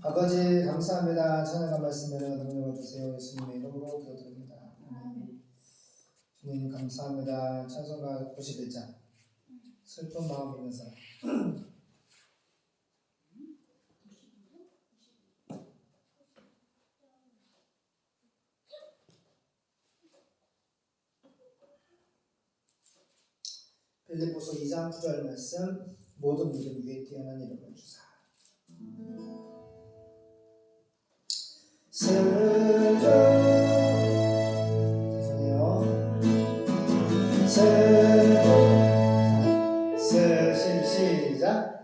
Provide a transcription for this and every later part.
아버지 감사합니다. 찬양한 말씀을 능력을 주세요. 예수님의 이름으로 기도드립니다. 주님 감사합니다. 찬송가 91장 슬픈 마음 있는 사람. 빌립보서 2장 9절 말씀. 모든 이름 위에 뛰어난 이름을 주사. 시작.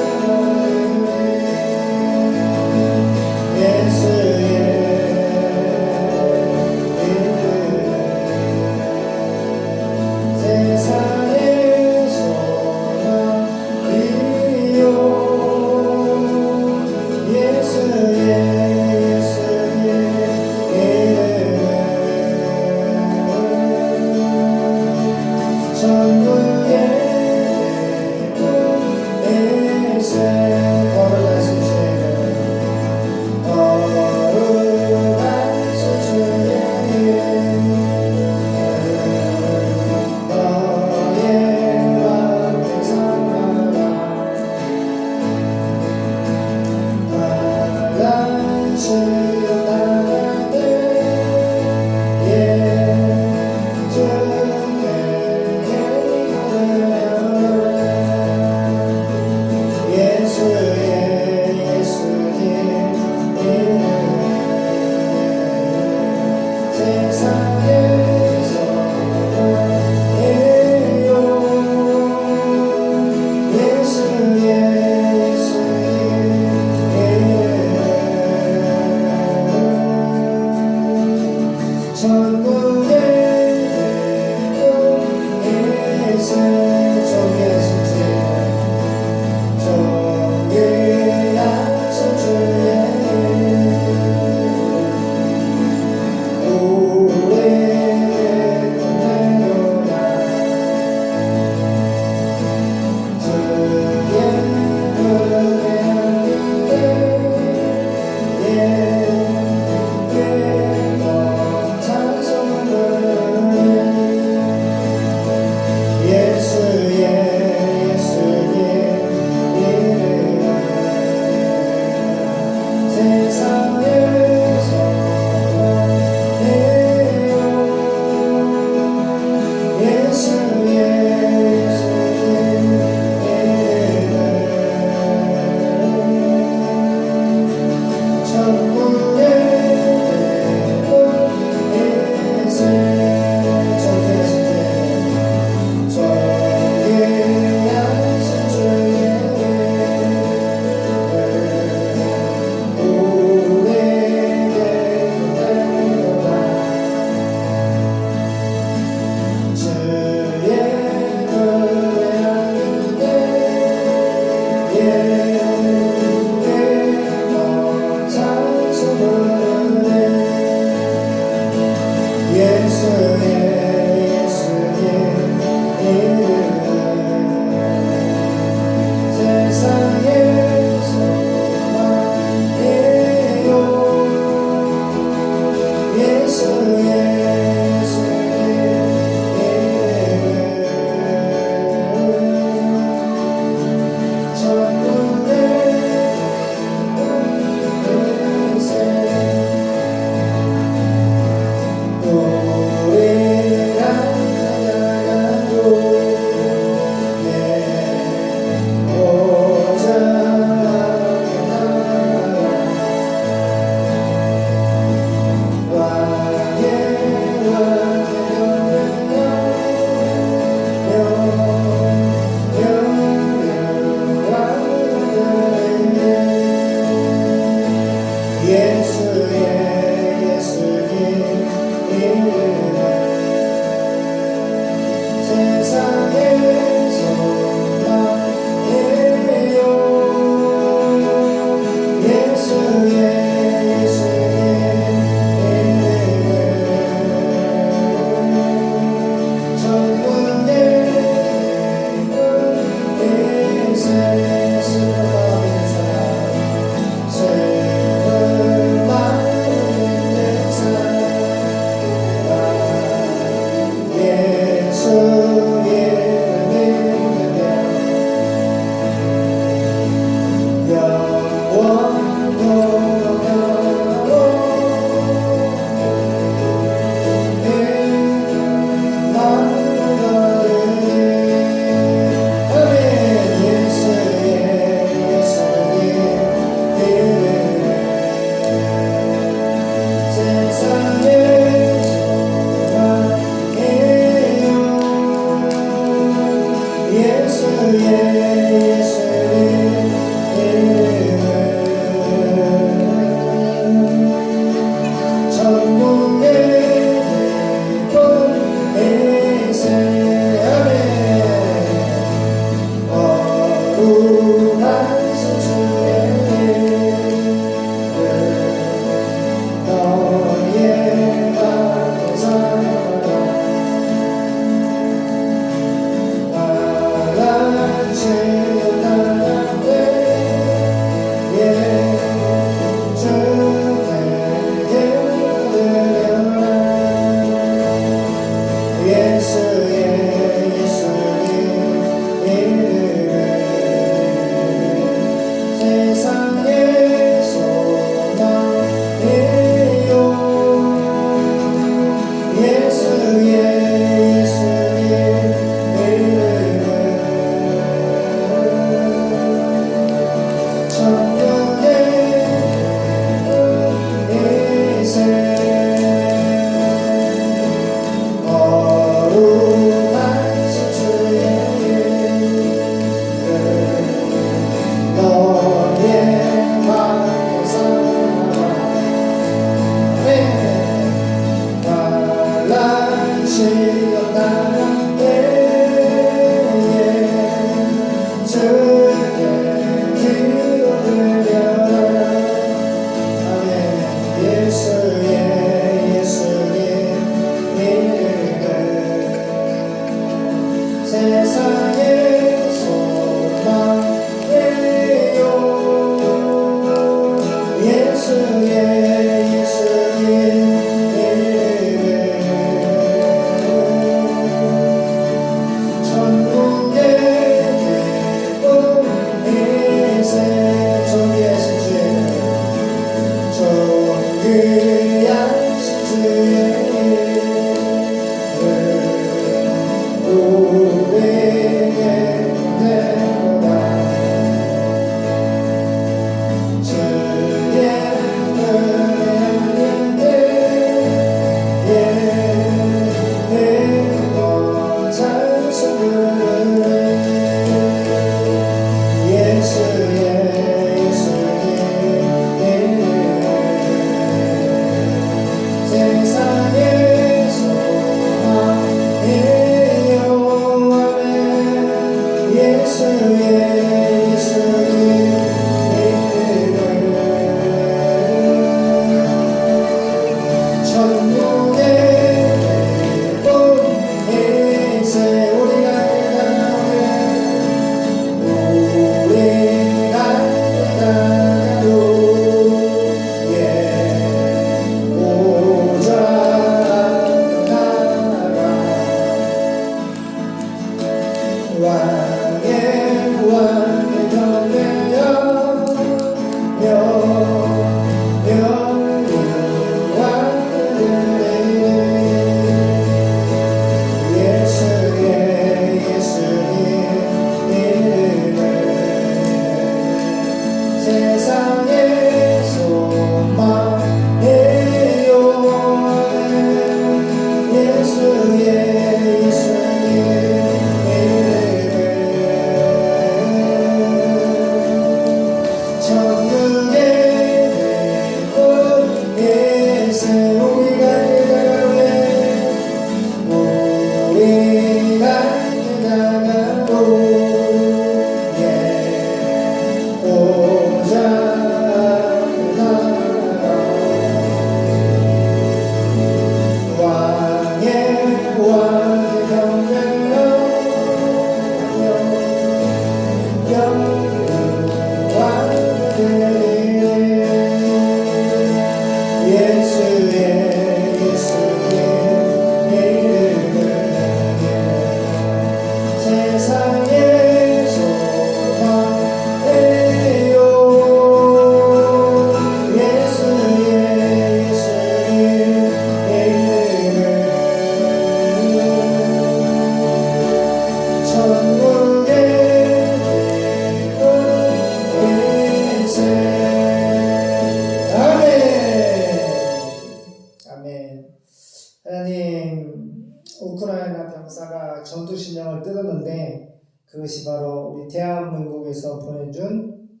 전투신령을 뜯었는데 그것이 바로 우리 대한민국에서 보내준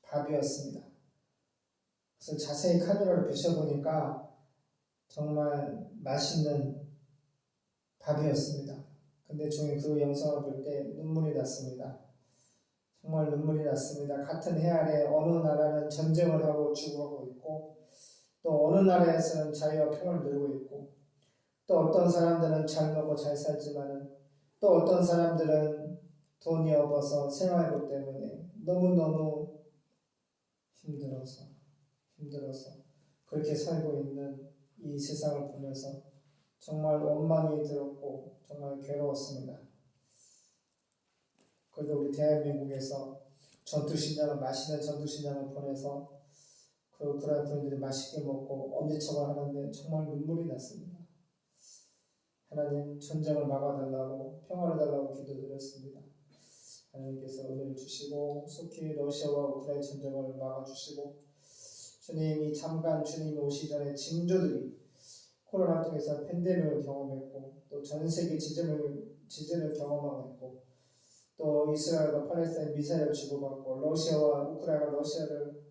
밥이었습니다. 그래서 자세히 카메라로 비춰보니까 정말 맛있는 밥이었습니다. 근데 저희 그 영상을 볼 때 눈물이 났습니다. 정말 눈물이 났습니다. 같은 해 아래 어느 나라는 전쟁을 하고 죽어가고 있고 또 어느 나라에서는 자유와 평화를 누리고 있고 또 어떤 사람들은 잘 먹고 잘 살지만은 또 어떤 사람들은 돈이 없어서 생활비 때문에 너무너무 힘들어서 그렇게 살고 있는 이 세상을 보면서 정말 원망이 들었고 정말 괴로웠습니다. 그래도 우리 대한민국에서 전투식량을 맛있는 전투식량을 보내서 그 우크라이나 군인들이 맛있게 먹고 엄지척을 하는데 정말 눈물이 났습니다. 하나님 전쟁을 막아달라고 평화를 달라고 기도드렸습니다. 하나님께서 은혜를 주시고 속히 러시아와 우크라이나 전쟁을 막아주시고 주님이 잠깐 주님이 오시기 전에 징조들이 코로나 통해서 팬데믹을 경험했고 또 전 세계 지진을 경험하고 있고 또 이스라엘과 팔레스타인 미사일을 주고받고 러시아와 우크라이나가 러시아를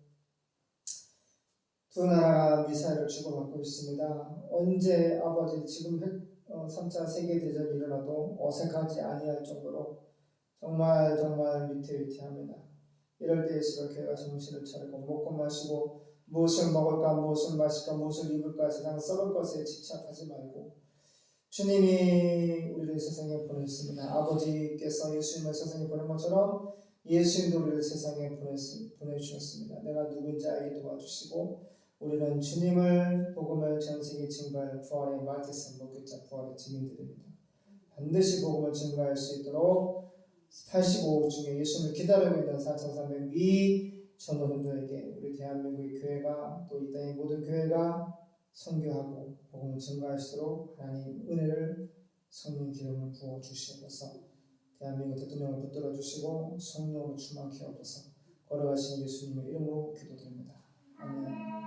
두 나라가 미사일을 주고받고 있습니다. 언제 아버지 지금 3차 세계대전이 일어나도 어색하지 아니할 정도로 정말 위태위태합니다. 이럴 때일수록 교회가 정신을 차리고 먹고 마시고 무엇을 먹을까 무엇을 마실까 무엇을 입을까 세상 썩을 것에 집착하지 말고 주님이 우리를 세상에 보내셨습니다. 아버지께서 예수님을 세상에 보낸 것처럼 예수님도 우리를 세상에 보내주셨습니다. 내가 누구인지 알게 도와주시고 우리는 주님을 복음을 전 세계에 증거할 부활의 마티스 목격자 부활의 증인들입니다. 반드시 복음을 증거할 수 있도록 85억 중에 예수님을 기다리고 있는 4,300위 전도분들에게 우리 대한민국의 교회가 또 이 땅의 모든 교회가 선교하고 복음을 증거할수록 하나님 은혜를 성령 기름을 부어 주시옵소서. 대한민국 대통령을 붙들어 주시고 성령으로 충만케 하옵소서. 걸어가신 예수님의 이름으로 기도드립니다. 아멘.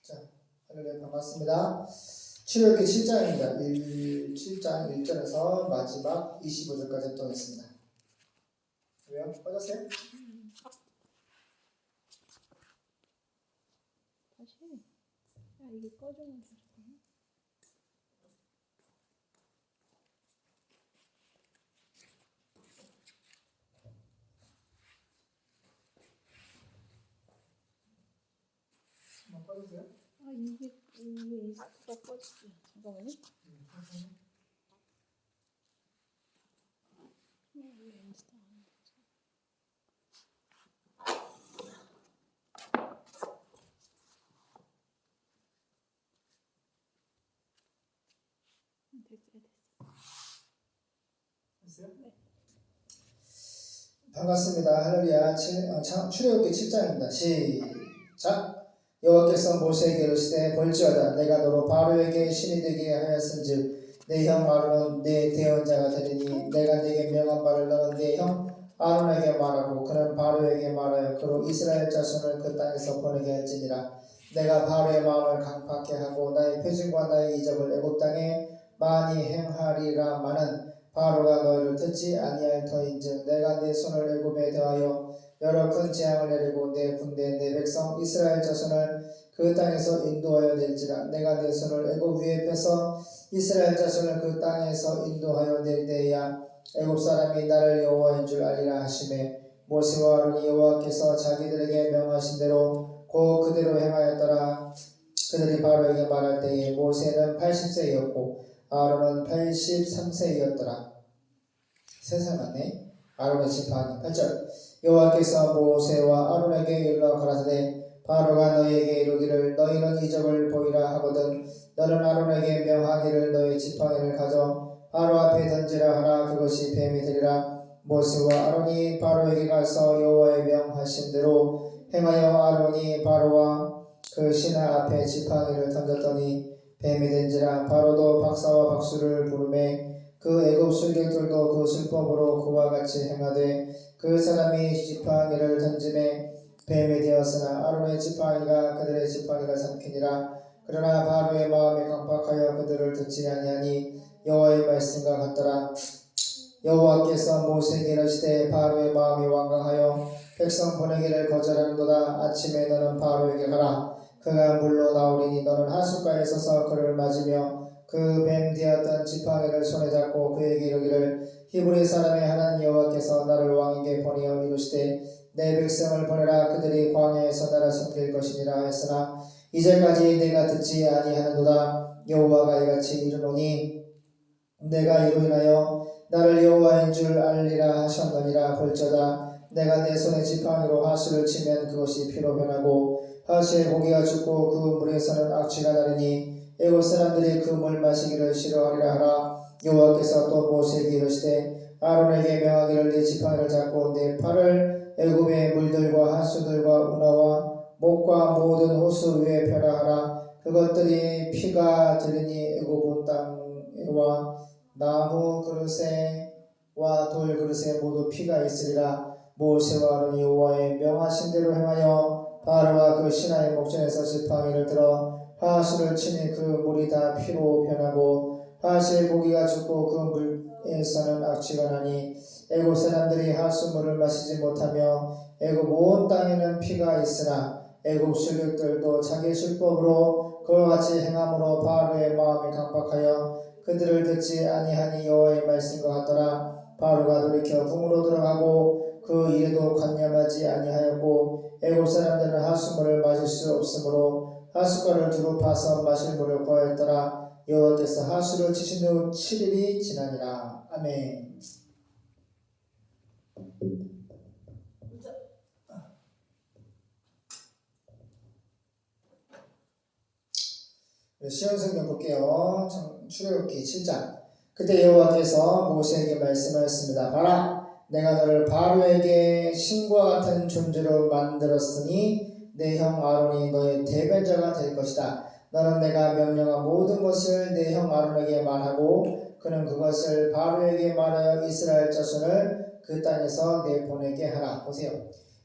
자, 할렐루야 반갑습니다. 출애굽기 7장입니다. 7장 1절에서 마지막 25절까지 또 했습니다. 왜요? 꺼졌어요? 다시. 야, 이게 꺼지면 되잖아. 꺼졌어요? 아, 이게 인스타가 꺼졌어. 잠깐만요. 왜 인스타 안 꺼져? 됐어요? 네. 반갑습니다. 할렐루야. 출애굽기 7장입니다. 시작. 여호와께서 모세에게 이르시되 볼지어다 내가 너로 바로에게 신이 되게 하였은즉 내 형 아론은 내 대언자가 되리니 내가 네게 명한 바를 너는 내 형 아론에게 말하고 그는 바로에게 말하여 그로 이스라엘 자손을 그 땅에서 보내게 할지니라. 내가 바로의 마음을 강팍케 하고 나의 표징과 나의 이적을 애굽 땅에 많이 행하리라마는 바로가 너희를 듣지 아니할 터인즉 내가 내 손을 애굽에 대하여 여러 큰 재앙을 내리고 내 군대 내 백성 이스라엘 자손을 그 땅에서 인도하여 낼지라. 내가 내 손을 애굽 위에 펴서 이스라엘 자손을 그 땅에서 인도하여 낼 때야 애굽 사람이 나를 여호와인 줄 알리라 하시매 모세와 아론이 여호와께서 자기들에게 명하신 대로 곧 그대로 행하였더라. 그들이 바로에게 말할 때에 모세는 80세였고 아론은 83세였더라. 세살 맞네. 아론의 지팡이 8절. 여호와께서 모세와 아론에게 일러 가라사대 바로가 너희에게 이르기를 너희는 이적을 보이라 하거든 너는 아론에게 명하기를 너희 지팡이를 가져 바로 앞에 던지라 하라. 그것이 뱀이 되리라. 모세와 아론이 바로에게 가서 여호와의 명하신 대로 행하여 아론이 바로와 그 신하 앞에 지팡이를 던졌더니 뱀이 된지라. 바로도 박사와 박수를 부르매 그 애굽 술객들도 그 술법으로 그와 같이 행하되 그 사람이 지팡이를 던짐에 뱀이 되었으나 아론의 지팡이가 그들의 지팡이를 삼키니라. 그러나 바로의 마음이 강팍하여 그들을 듣지 아니하니 여호와의 말씀과 같더라. 여호와께서 모세에게 이르시되 바로의 마음이 완강하여 백성 보내기를 거절하는도다. 아침에 너는 바로에게 가라. 그가 물로 나오리니 너는 하숫가에 서서 그를 맞으며 그 뱀 되었던 지팡이를 손에 잡고 그에게 이르기를 히브리 사람의 하나님 여호와께서 나를 왕에게 보내어 이르시되 내 백성을 보내라. 그들이 광야에서 나를 섬길 것이니라 하였으나 이제까지 내가 듣지 아니하는도다. 여호와가 이같이 이르노니 내가 이로 인하여 나를 여호와인 줄 알리라 하셨느니라. 볼지어다 내가 내 손에 지팡이로 하수를 치면 그것이 피로 변하고 하수의 고기가 죽고 그 물에서는 악취가 나리니 애굽 사람들이 그 물 마시기를 싫어하리라 하라. 여호와께서 또 모세에게 이르시되 아론에게 명하기를 내 지팡이를 잡고 내 팔을 애굽의 물들과 하수들과 운하와 목과 모든 호수 위에 펴라하라. 그것들이 피가 들리니 애굽 온 땅과 나무 그릇에와 돌 그릇에 모두 피가 있으리라. 모세와 아론이 여호와의 명하신 대로 행하여 바로와 그 신하의 목전에서 지팡이를 들어 하수를 치니 그 물이 다 피로 변하고 하수의 고기가 죽고 그 물에서는 악취가 나니 애굽 사람들이 하수물을 마시지 못하며 애굽 온 땅에는 피가 있으나 애굽 술객들도 자기 술법으로 그와 같이 행함으로 바로의 마음이 강박하여 그들을 듣지 아니하니 여호와의 말씀과 같더라. 바로가 돌이켜 궁으로 들어가고 그 일에도 관념하지 아니하였고 애굽 사람들은 하수물을 마실 수 없으므로 하숫가를 두루 파서 마실 물을 구하였더라. 여호와께서 하수를 치신 후 7일이 지나니라. 아멘. 쉬운 성경 볼게요. 출애굽기 7장. 그때 여호와께서 모세에게 말씀하였습니다. 봐라, 내가 너를 바로에게 신과 같은 존재로 만들었으니 내 형 아론이 너의 대변자가 될 것이다. 너는 내가 명령한 모든 것을 내 형 아론에게 말하고 그는 그것을 바로에게 말하여 이스라엘 자손을 그 땅에서 내보내게 하라. 보세요.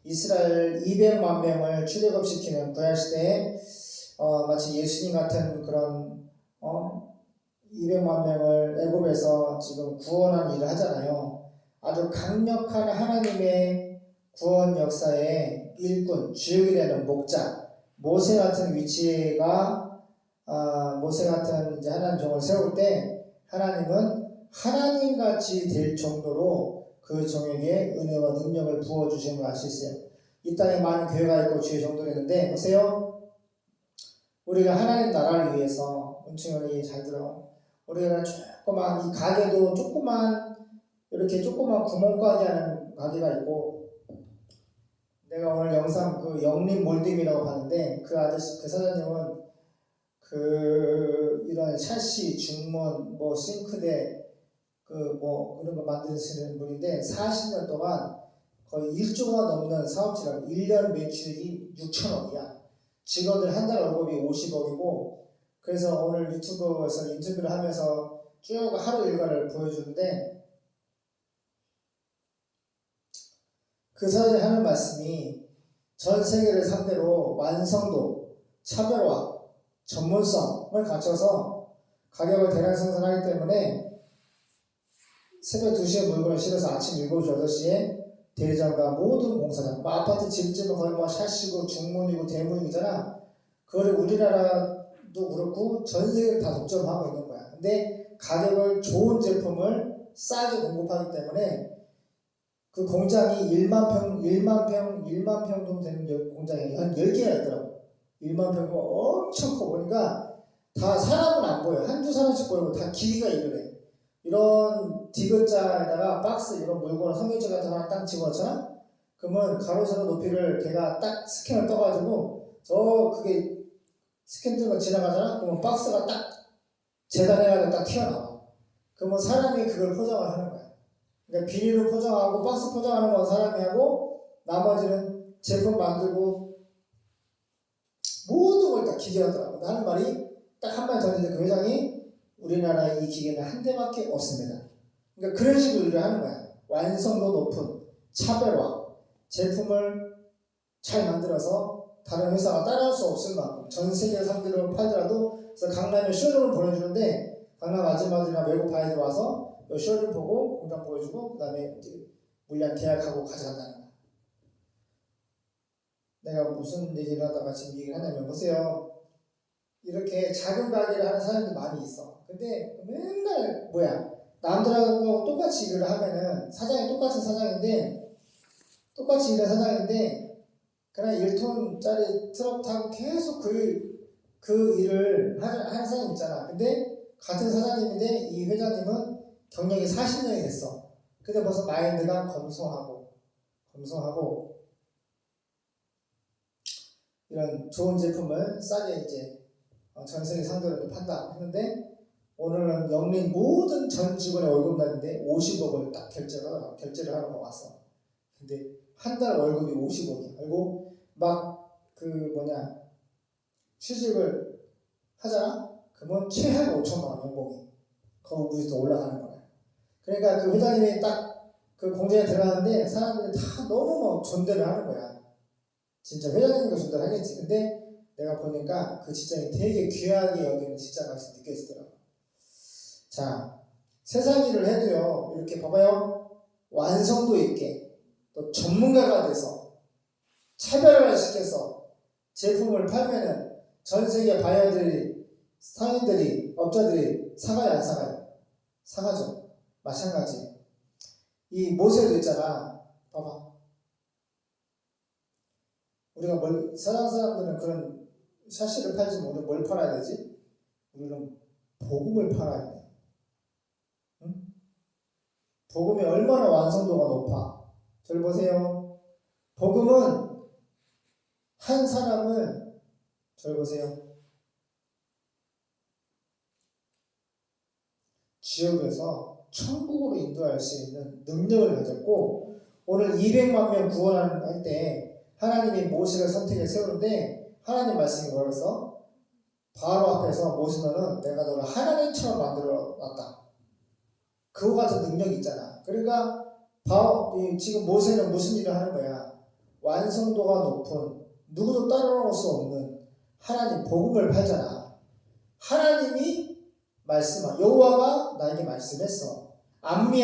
이스라엘 200만 명을 출애굽시키는 구약시대에 마치 예수님 같은 그런 200만 명을 애굽에서 지금 구원한 일을 하잖아요. 아주 강력한 하나님의 구원 역사의 일꾼, 주역이 되는 목자, 모세 같은 위치가 모세 같은 이제 하나님 종을 세울 때 하나님은 하나님 같이 될 정도로 그 종에게 은혜와 능력을 부어 주시는 걸 알 수 있어요. 이 땅에 많은 교회가 있고 주의 종들이 있는데 보세요. 우리가 하나님 나라를 위해서 은총이 잘 들어. 우리가 조그만 이 가게도 이렇게 조그만 구멍가게 하는 가게가 있고, 내가 오늘 영상 그 영림 몰딩이라고 봤는데 그 아저씨, 그 사장님은 그 이런 샤시, 중문, 뭐 싱크대 그 뭐 이런 거 만드시는 분인데 40년 동안 거의 1조가 넘는 사업체라고. 1년 매출이 6천억이야. 직원들 한 달 월급이 50억이고, 그래서 오늘 유튜브에서 인터뷰를 하면서 쭉 하루 일과를 보여주는데 그 사람이 하는 말씀이 전 세계를 상대로 완성도, 차별화, 전문성을 갖춰서 가격을 대량 생산하기 때문에 새벽 2시에 물건을 실어서 아침 7시, 8시에 대리점과 모든 공사장, 뭐 아파트 집집은 거의 뭐 샤시고 중문이고 대문이잖아. 그거를 우리나라도 그렇고 전 세계를 다 독점하고 있는 거야. 근데 가격을 좋은 제품을 싸게 공급하기 때문에 그 공장이 1만 평 정도 되는 공장이 한 10개가 있더라고. 1만 평이면 엄청 커. 보니까 다 사람은 안 보여. 한두 사람씩 보이고 다 길이가 이러네. 이런 디귿자에다가 박스 이런 물건을 섬유질 같은 거 하나 딱 집어넣잖아? 그러면 가로 세로 높이를 걔가 딱 스캔을 떠가지고 그게 스캔 뜬 거 지나가잖아? 그러면 박스가 딱 재단해가지고 딱 튀어나와. 그러면 사람이 그걸 포장을 하는 거야. 그러니까 비닐로 포장하고 박스 포장하는 건 사람이 하고 나머지는 제품 만들고 모든 걸 다 기계가 하더라고. 하는 말이 딱 한 마디 던지는데 그 회장이 우리나라에 이 기계는 한 대밖에 없습니다. 그러니까 그런 식으로 일을 하는 거야. 완성도 높은 차별화, 제품을 잘 만들어서 다른 회사가 따라할 수 없을 만큼 전 세계 상대로 팔더라도. 그래서 강남에 쇼룸을 보내주는데 강남 아줌마들이나 외국 바이들 와서 쇼룸 보고 공장 보여주고 그 다음에 물량 계약하고 가져간다는 거야. 내가 무슨 얘기를 하다가 지금 얘기를 하냐면 보세요. 이렇게 작은 가게를 하는 사람들 많이 있어. 근데 맨날 남들하고 똑같이 일을 하면은 사장이 똑같은 사장인데 똑같이 일하는 사장인데 그냥 1톤짜리 트럭 타고 계속 그 일을 하는 사람 있잖아. 근데 같은 사장님인데 이 회장님은 경력이 40년이 됐어. 근데 벌써 마인드가 검소하고 이런 좋은 제품을 싸게 이제 전 세계 상대로 판다 했는데 오늘은 영린 모든 전 직원의 월급날인데 50억을 딱 결제를 하러 왔어. 근데 한 달 월급이 50억이야. 그리고 막 취직을 하잖아? 그러면 최하 5천만 원 연봉이 거기서 올라가는 거야. 그러니까 그 회장님이 딱 그 공장에 들어가는데 사람들이 다 너무 존대를 하는 거야. 진짜 회장님과 존대를 하겠지. 근데 내가 보니까 그 직장이 되게 귀하게 여기는 직장 같이 느껴지더라고. 자, 세상 일을 해도요, 이렇게 봐봐요. 완성도 있게, 또 전문가가 돼서, 차별화를 시켜서 제품을 팔면은 전 세계 바이어들이, 상인들이, 업자들이 사가요, 안 사가요? 사가죠. 마찬가지. 이 모세도 있잖아. 봐봐. 우리가 세상 사람들은 그런 샤시를 팔지만 우리는 뭘 팔아야 되지? 우리는 복음을 팔아야 돼. 응? 복음이 얼마나 완성도가 높아. 저를 보세요. 복음은 한 사람을 저를 보세요. 지옥에서 천국으로 인도할 수 있는 능력을 가졌고 오늘 200만 명 구원할 때 하나님이 모세를 선택해 세우는데 하나님 말씀이 뭐라고 했어? 바로 앞에서 모세 너는 내가 너를 하나님처럼 만들어 놨다. 그와 같은 능력이 있잖아. 그러니까 지금 모세는 무슨 일을 하는 거야? 완성도가 높은 누구도 따라올 수 없는 하나님 복음을 팔잖아. 하나님이 여호와가 나에게 말씀했어. 암미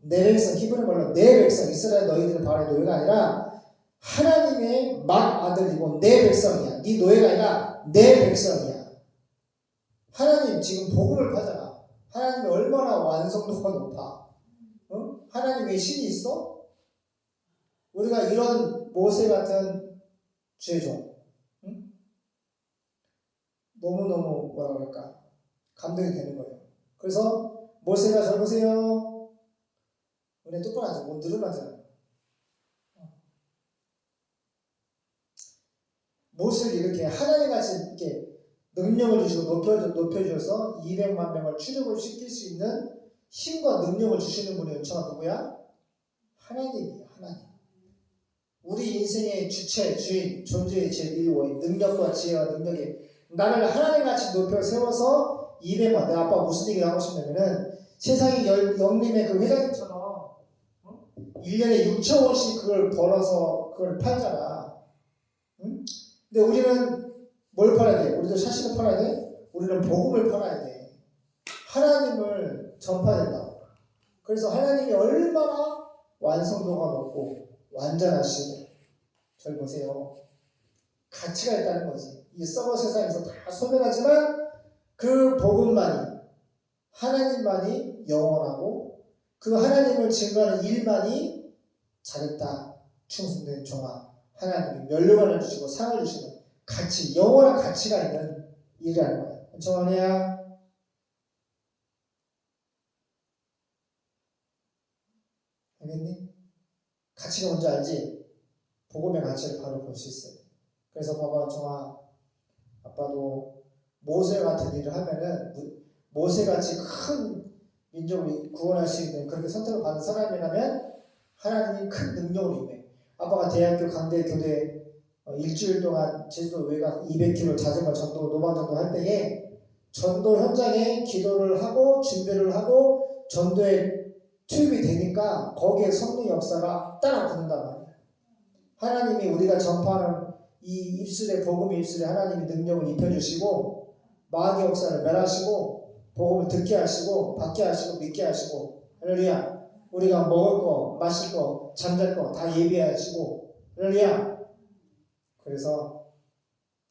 내 백성 히브리 말로 내 백성 이스라엘 너희들 발의 노예가 아니라 하나님의 맏 아들이고 내 백성이야. 네 노예가 아니라 내 백성이야. 하나님 지금 복음을 팔잖아. 하나님이 얼마나 완성도가 높아. 응? 하나님의 신이 있어? 우리가 이런 모세 같은 죄종 응? 너무너무 뭐라 그럴까 감동이 되는 거예요. 그래서 모세가 잘 보세요. 은혜 똑바로 하자. 못 늘어나잖아. 모세를 이렇게 하나님같이 이렇게 능력을 주시고 높여주셔서 200만 명을 출애굽을 시킬 수 있는 힘과 능력을 주시는 분의 은총가 누구야? 하나님이야. 하나님. 우리 인생의 주체, 주인, 존재의 제1원 능력과 지혜와 능력에 나를 하나님같이 높여 세워서 200만 내 아빠가 무슨 얘기를 하고 싶냐면은 세상의 영림의 그 회장님처럼 1년에 6천 원씩 그걸 벌어서 그걸 팔잖아. 응? 근데 우리는 뭘 팔아야 돼? 우리도 샤시를 팔아야 돼? 우리는 복음을 팔아야 돼. 하나님을 전파해야 된다. 그래서 하나님이 얼마나 완성도가 높고 완전하시고 절 보세요. 가치가 있다는 거지. 이 썩어 세상에서 다 소멸하지만 그 복음만이 하나님만이 영원하고 그 하나님을 증거하는 일만이 잘했다. 충성된 종아. 하나님이 면류관을 주시고 상을 주시는 가치, 영원한 가치가 있는 일이라는 거야. 정원이야. 알겠니? 가치가 뭔지 알지? 복음의 가치를 바로 볼 수 있어요. 그래서 봐봐, 정아. 아빠도 모세 같은 일을 하면은 모세같이 큰 민족을 구원할 수 있는 그렇게 선택을 받은 사람이라면 하나님이 큰 능력으로 임해. 아빠가 대학교 강대 교대 일주일 동안 제주도 외곽 200km 자전거 전도 노방전도 할 때에 전도 현장에 기도를 하고 준비를 하고 전도에 투입이 되니까 거기에 성령 역사가 따라 붙는단 말이야. 하나님이 우리가 전파하는 이 입술에 복음의 입술에 하나님이 능력을 입혀주시고 마귀 역사를 멸하시고 복음을 듣게 하시고 받게 하시고 믿게 하시고 할렐루야. 우리가 먹을 거 마실 거 잠잘 거 다 예비하시고 할렐루야. 그래서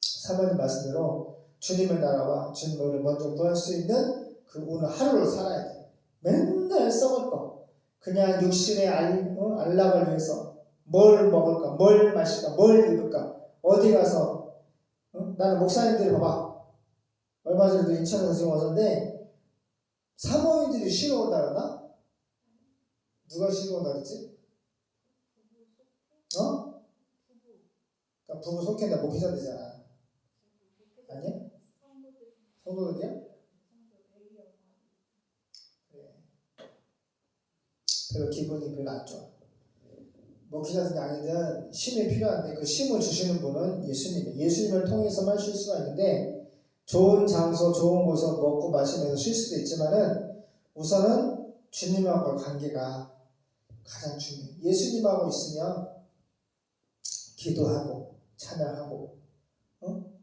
사모님 말씀대로 주님의 나라와 주님을 먼저 구할 수 있는 그 오늘 하루를 살아야 돼. 맨날 썩을 거. 그냥 육신의 안락을 위해서 뭘 먹을까, 뭘 마실까, 뭘 입을까, 어디 가서 나는 목사님들이 봐봐. 얼마 전에도 인천에서 지금 왔는데 사모님들이 쉬러 온다 그러나? 누가 쉬러 온다 그랬지? 그러니까 부부 속했나 목회자 되잖아. 아니야? 성도들이야? 그래. 별로 기분이 별로 안 좋아. 목회자든 아니든 쉼이 필요한데 그 쉼을 주시는 분은 예수님이에요. 예수님을 통해서만 쉴 수가 있는데 좋은 장소, 좋은 곳에서 먹고 마시면서 쉴 수도 있지만은 우선은 주님하고의 관계가 가장 중요해요. 예수님하고 있으면 기도하고 찬양하고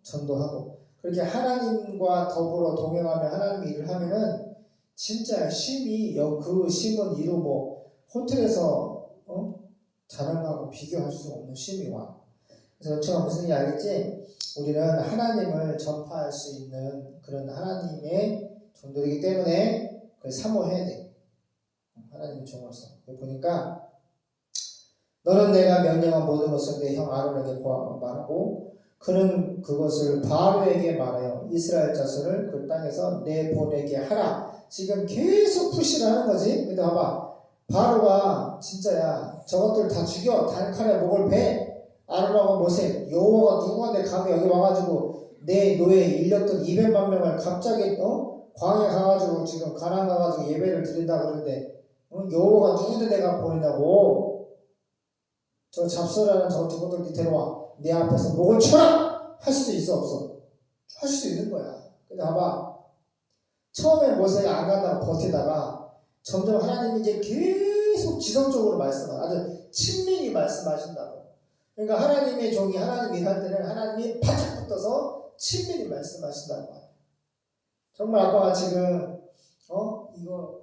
전도하고 그렇게 하나님과 더불어 동행하며 하나님의 일을 하면은 진짜 쉼이 그 쉼은 이루 뭐 호텔에서 자랑하고 비교할 수 없는 쉼이 와. 그래서 제가 무슨 얘기 알겠지? 우리는 하나님을 전파할 수 있는 그런 하나님의 종들이기 때문에 그걸 사모해야 돼. 하나님의 종으로서. 보니까 너는 내가 명령한 모든 것을 내 형 아론에게 말하고 그는 그것을 바로에게 말하여 이스라엘 자손을 그 땅에서 내보내게 하라. 지금 계속 푸시를 하는 거지. 근데 봐봐. 바로가 진짜야. 저것들 다 죽여. 단칼에 목을 베. 아론하고 모세. 여호와가 누구한테 감히 여기 와가지고 내 노예 인력들 200만 명을 갑자기 광야에 가가지고 지금 가나안 가가지고 예배를 드린다 그러는데 여호와가 누군데 내가 보내냐고. 저 잡서라는 저 두고들 데려와. 내 앞에서 목을 쳐라! 할 수도 있어, 없어? 할 수도 있는 거야. 근데 봐봐. 처음에 모세가 안 간다고 버티다가 점점 하나님이 이제 계속 지성적으로 아주 친밀히 말씀하신다고. 그러니까 하나님의 종이 하나님 일할 때는 하나님이 바짝 붙어서 친밀히 말씀하신다고. 정말 아빠가 지금, 이거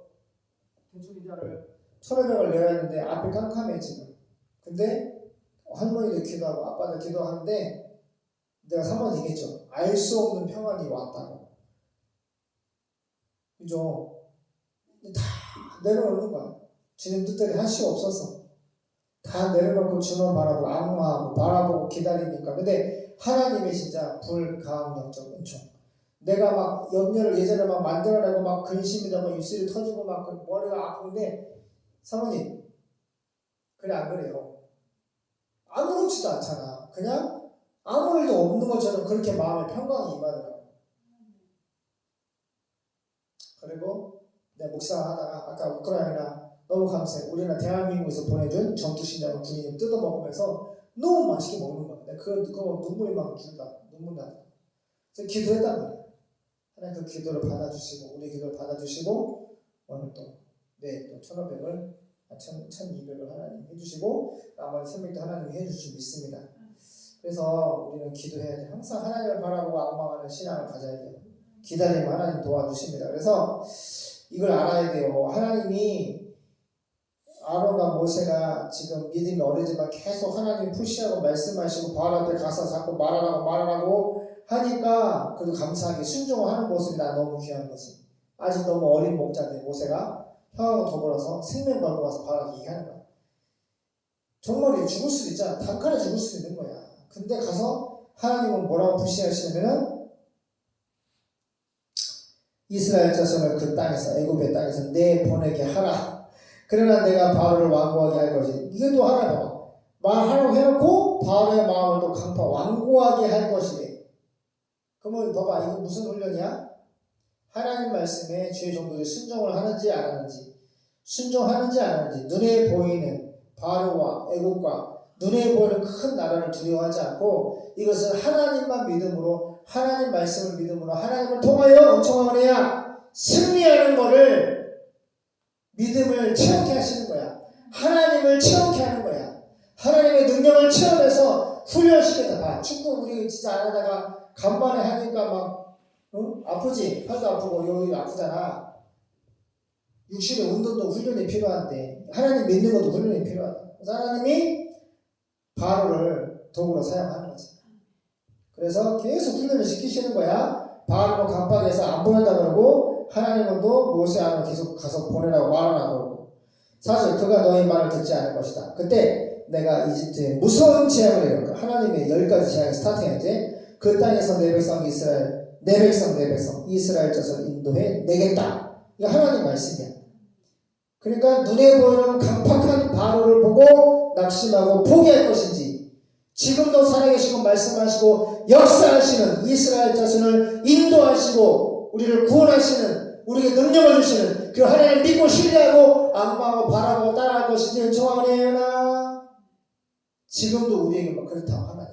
대출 이자를 1,500을 내야 했는데 앞이 깜깜해, 지금. 근데 할머니도 기도하고 아빠도 기도하는데 내가 3번 얘기했죠. 알 수 없는 평안이 왔다고. 그죠? 다 내려놓는 거야. 주님 뜻대로 할 수 없어서. 다 내려놓고 주만 바라보고 악마하고 바라보고 기다리니까. 근데 하나님이 진짜 불가항력적 은총. 내가 막 염려를 예전에 막 만들어내고 막 근심이 되고 입술이 터지고 막 머리가 아픈데 사모님 그래 안 그래요? 아무렇지도 않잖아. 그냥 아무 일도 없는 것처럼 그렇게 마음에 평강이 임하더라고. 그리고 내가 묵상하다가 아까 우크라이나 너무 감사해. 우리는 대한민국에서 보내준 전투식량을 군인이 뜯어먹으면서 너무 맛있게 먹는 거야. 그거 눈물이 막 준다. 눈물 나다. 그래서 기도했단 말이야. 하나님 그 기도를 받아주시고 우리 기도를 받아주시고 오늘 또 1,500을 1,200을 하나님 해주시고 나머지 300도 하나님이 해줄 줄 믿습니다. 그래서 우리는 기도해야 돼. 항상 하나님을 바라보고 악망하는 신앙을 가져야 돼요. 기다리면 하나님 도와주십니다. 그래서 이걸 알아야 돼요. 하나님이 아론과 모세가 지금 믿음이 어리지만 계속 하나님 푸시하고 말씀하시고 바로 앞에 가서 자꾸 말하라고 하니까 그래도 감사하게 순종하는 모습이 난 너무 귀한 거지. 아직 너무 어린 목자인데 모세가 형하고 더불어서 생명 걸고 와서 바로 앞에 얘기하는 거야. 정말 죽을 수도 있잖아. 단칼에 죽을 수도 있는 거야. 근데 가서 하나님은 뭐라고 푸시하시냐면은 이스라엘 자손을 그 땅에서 애굽의 땅에서 내보내게 하라. 그러나 내가 바로를 완고하게 할 것이니 이게 또 하나 봐봐. 말하라고 해놓고 바로의 마음을 또 강파 완고하게 할 것이래. 그러면 봐봐 이거 무슨 훈련이야? 하나님 말씀에 주의 종들이 순종을 하는지 안 하는지 순종하는지 안 하는지 눈에 보이는 바로와 애국과 눈에 보이는 큰 나라를 두려워하지 않고 이것을 하나님만 믿음으로 하나님 말씀을 믿음으로 하나님을 통하여 은총을 해야 승리하는 것을 믿음을 체험케 하시는 거야. 하나님을 체험케 하는 거야. 하나님의 능력을 체험해서 훈련시켰다. 축구 우리 진짜 안 하다가 간만에 하니까 막 아프지? 팔도 아프고 여기 아프잖아. 육신의 운동도 훈련이 필요한데 하나님 믿는 것도 훈련이 필요하다. 그래서 하나님이 바로를 도구로 사용하는 거지. 그래서 계속 훈련을 시키시는 거야. 바로는 깜빡해서 안 보낸다 그러고 하나님은 또 모세 안으로 계속 가서 보내라고 말하라고 그러고 사실 그가 너희 말을 듣지 않을 것이다. 그때 내가 이집트에 무서운 재앙을 내렸다. 하나님의 10가지 재앙이 스타팅했지. 그 땅에서 내 백성 이스라엘 내 백성 이스라엘 자손을 인도해 내겠다. 이거 하나님 말씀이야. 그러니까 눈에 보이는 강팍한 바로를 보고 낙심하고 포기할 것인지 지금도 살아계시고 말씀하시고 역사하시는 이스라엘 자손을 인도하시고 우리를 구원하시는 우리에게 능력을 주시는 그 하나님을 믿고 신뢰하고 악마하고 바라보고 따라할 것인지 정하네요나 지금도 우리에게 막 그렇다고 하나님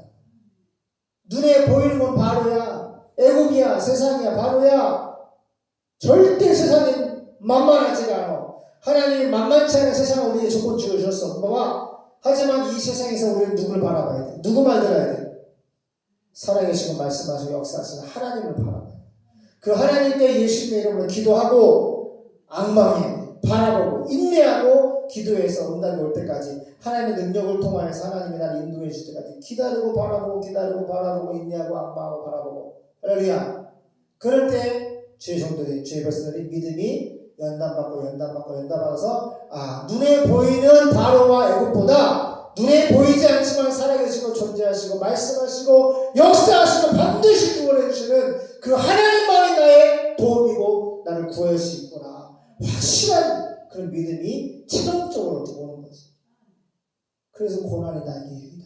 눈에 보이는 건 바로야 애국이야 세상이야 바로야 절대 세상에 만만하지가 않아 하나님이 만만치 않은 세상을 우리에게 조건 주셨어 봐봐 하지만 이 세상에서 우리는 누구를 바라봐야 돼? 누구 말 들어야 돼? 살아계시고 말씀하시고 역사하시는 하나님을 바라봐야 돼. 그 하나님께 예수님의 이름으로 기도하고 앙망해 바라보고 인내하고 기도해서 응답이 올 때까지 하나님의 능력을 통하여서 하나님이 나를 인도해 줄 때까지 기다리고 바라보고 인내하고 앙망하고 바라보고 할렐루야. 그럴 때 주의 종들이 주의 백성들이 믿음이 연단받아서 눈에 보이는 바로와 애국보다 눈에 보이지 않지만 살아계시고 존재하시고 말씀하시고 역사하시고 반드시 구원해 주시는 그 하나님만이 나의 도움이고 나를 구할 수 있구나 확실한 그런 믿음이 체험적으로 오는 거지. 그래서 고난이 나에게 유익이다.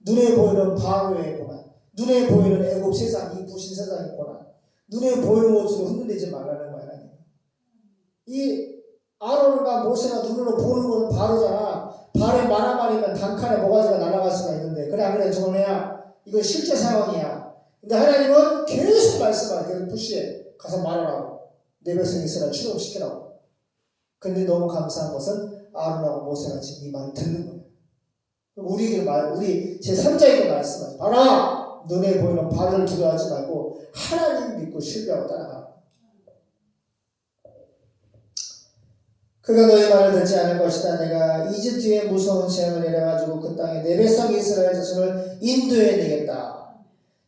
눈에 보이는 바로의 고난, 눈에 보이는 애국 세상, 이 부신 세상의 고난, 눈에 보이는 것으로 흔들리지 말라는 거야. 이 아론과 모세가 눈으로 보는 것은 바로잖아. 발에 말아말이면 단칼에 모가지가 날아갈 수가 있는데 그래 안 그래 정원이야. 이건 실제 상황이야. 근데 하나님은 계속 말씀하고 계속 푸시해. 가서 말하라고. 내 백성 이스라엘 출애굽시키라고. 근데 너무 감사한 것은 아론하고 모세가 지금 이 말을 듣는 거야. 우리 제3자에게 말씀하지. 봐라! 눈에 보이는 발을 두려워하지 말고 하나님 믿고 신뢰하고 따라가. 그가 너희 말을 듣지 않을 것이다. 내가 이집트에 무서운 재앙을 내려가지고 그 땅에 내 백성 이스라엘 자손을 인도해 내겠다.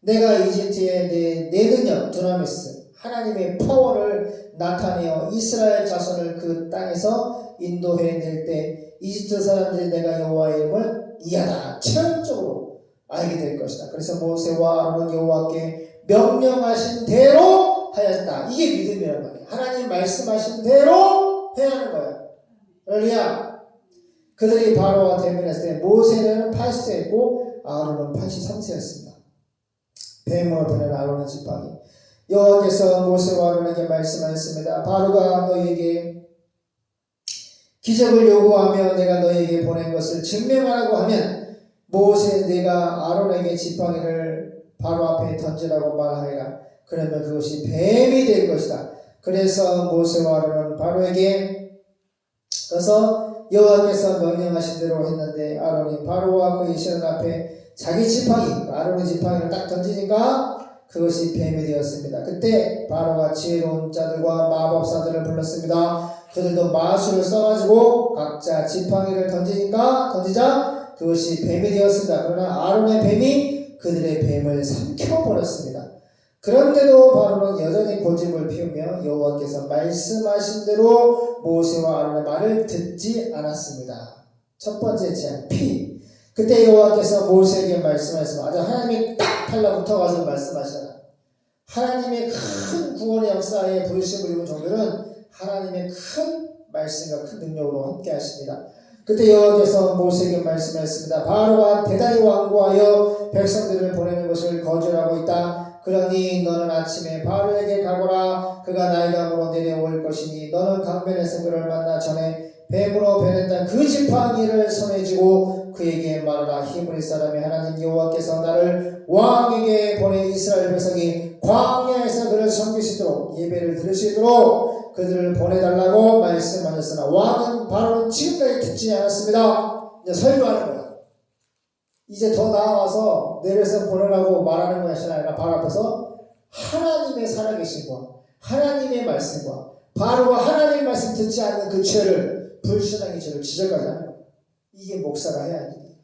내가 이집트에 내 능력 두나미스 하나님의 파워를 나타내어 이스라엘 자손을 그 땅에서 인도해 낼 때 이집트 사람들이 내가 여호와의 이름을 이하다 체험적으로 알게 될 것이다. 그래서 모세와 아론은 여호와께 명령하신 대로 하였다. 이게 믿음이란 말이야. 하나님 말씀하신 대로 해야 하는 거야. 할렐루야. 그들이 바로와 대면했을 때 모세는 80세였고 아론은 83세였습니다. 뱀으로 변한 아론의 지팡이. 여호와께서 모세와 아론에게 말씀하였습니다. 바로가 너희에게 기적을 요구하며 내가 너희에게 보낸 것을 증명하라고 하면 모세 네가 아론에게 지팡이를 바로 앞에 던지라고 말하리라. 그러면 그것이 뱀이 될 것이다. 그래서 모세와 아론은 바로에게 가서 여호와께서 명령하신 대로 했는데 아론이 바로와 그의 신을 앞에 자기 지팡이 아론의 지팡이를 딱 던지니까 그것이 뱀이 되었습니다. 그때 바로가 지혜로운 자들과 마법사들을 불렀습니다. 그들도 마술을 써가지고 각자 지팡이를 던지자 그것이 뱀이 되었습니다. 그러나 아론의 뱀이 그들의 뱀을 삼켜버렸습니다. 그런데도 바로는 여전히 고집을 피우며 여호와께서 말씀하신 대로 모세와 아론의 말을 듣지 않았습니다. 첫 번째 재앙 피. 그때 여호와께서 모세에게 말씀하셨습니다. 아주 하나님이 딱 달라붙어가지고 말씀하시잖아. 하나님의 큰 구원의 역사에 부르심을 입은 종들은 하나님의 큰 말씀과 큰 능력으로 함께 하십니다. 그때 여호와께서 모세에게 말씀하셨습니다. 바로가 대단히 완고하여 백성들을 보내는 것을 거절하고 있다. 그러니 너는 아침에 바로에게 가거라. 그가 나일강으로 내려올 것이니 너는 강변에서 그를 만나 전에 뱀으로 변했던 그 지팡이를 손에 쥐고 그에게 말하라. 히브리 사람의 하나님 여호와께서 나를 왕에게 보내 이스라엘 백성이 광야에서 그를 섬길 수 있도록 예배를 드릴 수 있도록 그들을 보내달라고 말씀하셨으나 왕은 바로는 지금까지 듣지 않았습니다. 이제 설교하는 거야. 이제 더 나아가서 내 백성 보내라고 말하는 것이 아니라 바로 앞에서 하나님의 살아계심과 하나님의 말씀과 바로가 하나님의 말씀 듣지 않는 그 죄를 불신앙의 죄를 지적하게 하는 거야. 이게 목사가 해야 할 일이야.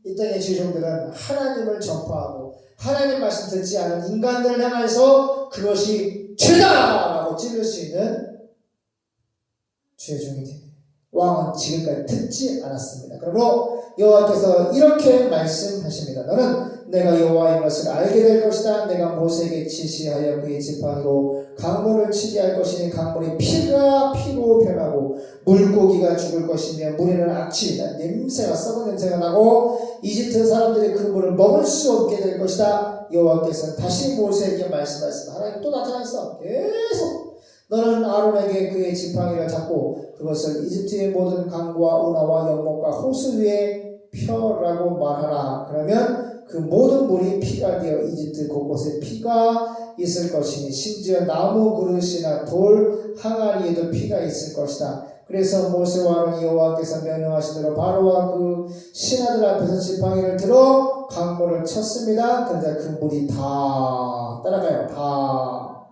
이 땅의 죄종들은 하나님을 전파하고 하나님 말씀 듣지 않은 인간들을 향해서 그것이 죄다라고 찌를 수 있는 죄종이 됩니다. 왕은 지금까지 듣지 않았습니다. 그러므로 여호와께서 이렇게 말씀하십니다. 너는 내가 여호와인 것을 알게 될 것이다. 내가 모세에게 지시하여 그의 지팡이로 강물을 치게 할 것이니 강물이 피가 피로 변하고 물고기가 죽을 것이며 물에는 악취, 냄새가 썩은 냄새가 나고 이집트 사람들이 그 물을 먹을 수 없게 될 것이다. 여호와께서는 다시 모세에게 말씀하셨습니다. 하나님 또 나타났어. 계속 너는 아론에게 그의 지팡이를 잡고 그것을 이집트의 모든 강과 운하와 연못과 호수 위에 펴라고 말하라. 그러면 그 모든 물이 피가 되어 이집트 곳곳에 피가 있을 것이니 심지어 나무 그릇이나 돌 항아리에도 피가 있을 것이다. 그래서 모세와 아론이 여호와께서 명령하신 대로 바로와 그 신하들 앞에서 지팡이를 들어 강물을 쳤습니다. 그런데 그 물이 다 따라가요. 다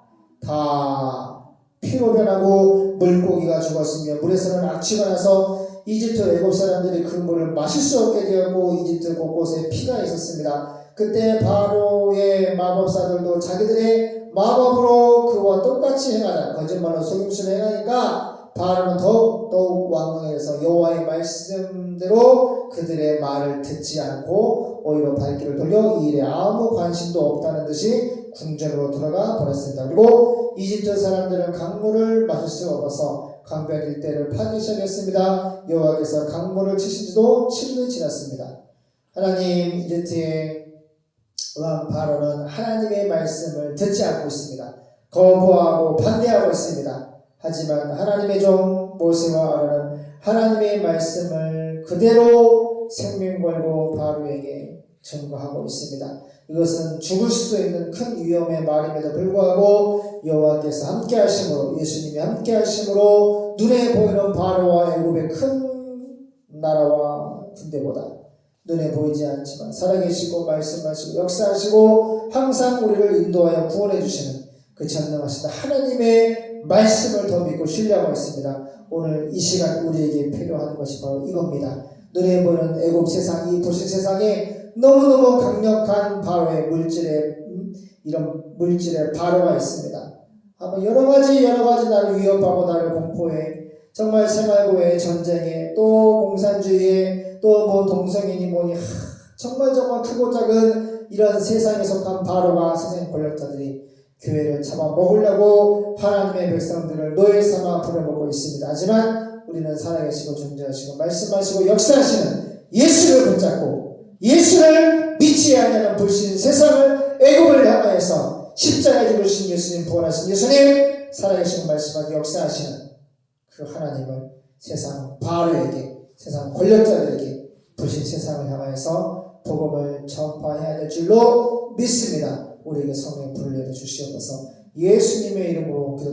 피로 변하고 물고기가 죽었으며 물에서는 악취가 나서 이집트 애굽 사람들이 그 물을 마실 수 없게 되었고 이집트 곳곳에 피가 있었습니다. 그때 바로의 마법사들도 자기들의 마법으로 그와 똑같이 행하자 거짓말로 속임수를 행하니까 바로는 더욱 왕궁에서 여호와의 말씀대로 그들의 말을 듣지 않고 오히려 발길을 돌려 이 일에 아무 관심도 없다는 듯이 궁전으로 들어가 버렸습니다. 그리고 이집트 사람들은 강물을 마실 수 없어서 강변 일대를 파기 시작했습니다. 여호와께서 강물을 치신 지도 7일이 지났습니다. 하나님 이집트의 왕 바로는 하나님의 말씀을 듣지 않고 있습니다. 거부하고 반대하고 있습니다. 하지만 하나님의 종 모세와 아론은 하나님의 말씀을 그대로 생명 걸고 바로에게 증거하고 있습니다. 이것은 죽을 수도 있는 큰 위험의 말임에도 불구하고 여호와께서 함께 하심으로 예수님이 함께 하심으로 눈에 보이는 바로와 애굽의 큰 나라와 군대보다 눈에 보이지 않지만 살아계시고 말씀하시고 역사하시고 항상 우리를 인도하여 구원해 주시는 그 전능하신 하나님의 말씀을 더 믿고 신뢰하고 있습니다. 오늘 이 시간 우리에게 필요한 것이 바로 이겁니다. 눈에 보이는 애굽 세상, 이 도시 세상에 너무너무 강력한 바로의 이런 물질의 바로가 있습니다. 아마 여러 가지 나를 위협하고 나를 공포해 정말 생활고에 전쟁에 또 공산주의에 또 뭐 동성애니 뭐니 정말 크고 작은 이런 세상에 속한 바로가 세상 권력자들이 교회를 잡아먹으려고 하나님의 백성들을 노예 삼아 부려먹고 있습니다. 하지만 우리는 살아계시고 존재하시고 말씀하시고 역사하시는 예수를 붙잡고 예수를 믿지 않는 불신 세상을 애굽을 향하여서 십자가에 죽으신 예수님, 부활하신 예수님, 살아계시고 말씀하고 역사하시는 그 하나님을 세상 바로에게, 세상 권력자들에게 불신 세상을 향하여서 복음을 전파해야 될 줄로 믿습니다. 우리에게 성령 불을 내려 주시옵소서. 예수님의 이름으로 기도